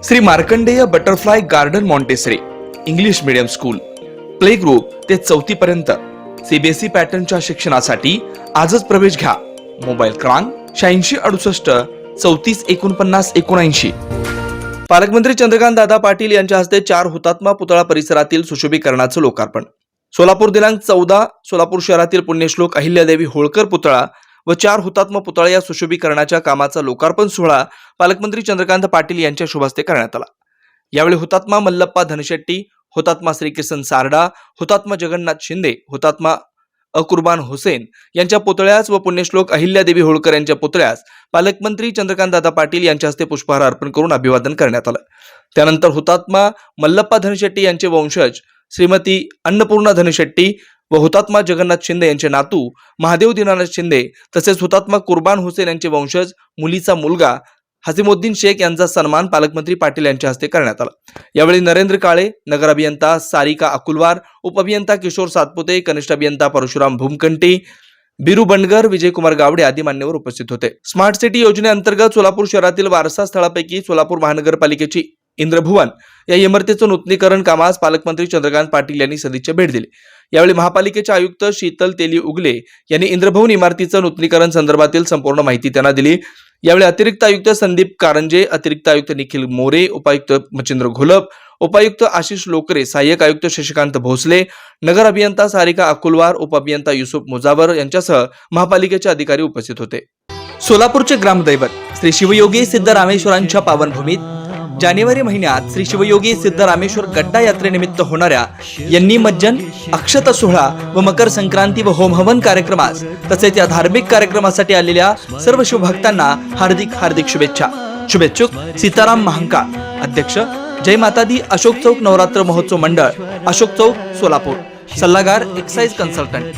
Shri Markandey butterfly garden Montessori English medium school play group ते 4थी पर्यंत सीबीएसई पॅटर्नच्या शिक्षणासाठी आजच प्रवेश घ्या. मोबाईल क्रमांक 8668 34 49 79. पालकमंत्री चंद्रकांत दादा पाटील यांच्या हस्ते 4 हुतात्मा पुतळा परिसरातील सुशोभीकरणाचं लोकार्पण. सोलापूर दिनांक 14 सोलापूर शहरातील पुण्यश्लोक अहिल्यादेवी होळकर पुतळा व 4 हुतात्मा पुतळा या सुशोभीकरणाच्या कामाचा लोकार्पण सोहळा पालकमंत्री चंद्रकांत पाटील यांच्या शुभ हस्ते करण्यात आला. यावेळी हुतात्मा मल्लप्पा धनशेट्टी, हुतात्मा श्रीकिसन सारडा, हुतात्मा जगन्नाथ शिंदे, हुतात्मा अकुर्बान हुसेन यांच्या पुतळ्यास व पुण्यश्लोक अहिल्यादेवी होळकर यांच्या पुतळ्यास पालकमंत्री चंद्रकांत दादा पाटील यांच्या हस्ते पुष्पहार अर्पण करून अभिवादन करण्यात आलं. त्यानंतर हुतात्मा मल्लप्पा धनशेट्टी यांचे वंशज श्रीमती अन्नपूर्णा धनशेट्टी व हुतात्मा जगन्नाथ शिंदे यांचे नातू महादेव दीनानाथ शिंदे तसेच हुतात्मा कुर्बान हुसेन यांचे वंशज मुलीचा मुलगा हसीमुद्दीन शेख यांचा सन्मान पालकमंत्री पाटील यांच्या हस्ते करण्यात आला. यावेळी नरेंद्र काळे, नगर अभियंता सारिका अकुलवार, उपअभियंता किशोर सातपुते, कनिष्ठ अभियंता परशुराम भूमकंटी, बिरू बंडगर, विजयकुमार गावडे आदी मान्यवर उपस्थित होते. स्मार्ट सिटी योजनेअंतर्गत सोलापूर शहरातील वारसा स्थळापैकी सोलापूर महानगरपालिकेची इंद्रभुवन या इमारतीचं नूतनीकरण कामास पालकमंत्री चंद्रकांत पाटील यांनी सदिच्छा भेट दिली. यावेळी महापालिकेचे आयुक्त शीतल तेली उगले यांनी इंद्रभवन इमारतीचं नूतनीकरण संदर्भातील संपूर्ण माहिती त्यांना दिली. यावेळी अतिरिक्त आयुक्त संदीप कारंजे, अतिरिक्त आयुक्त निखिल मोरे, उपायुक्त मचिंद्र घोलप, उपायुक्त आशिष लोकरे, सहाय्यक आयुक्त शशिकांत भोसले, नगर अभियंता सारिका अकुलवार, उपअभियंता युसुफ मुजावर यांच्यासह महापालिकेचे अधिकारी उपस्थित होते. सोलापूरचे ग्रामदैवत श्री शिवयोगी सिद्धरामेश्वरांच्या पावनभूमीत जानेवारी महिन्यात श्री शिवयोगी सिद्धरामेश्वर गड्डा यात्रेनिमित्त होणाऱ्या यन्नीमज्जन, अक्षता सोहळा व मकर संक्रांती व होमहवन कार्यक्रमास तसेच या धार्मिक कार्यक्रमासाठी आलेल्या सर्व शिवभक्तांना हार्दिक शुभेच्छा. शुभेच्छुक सीताराम महांकाळ, अध्यक्ष जय माता दी अशोक चौक नवरात्र महोत्सव मंडळ, अशोक चौक, सोलापूर. सल्लागार एक्साइज कन्सल्टंट.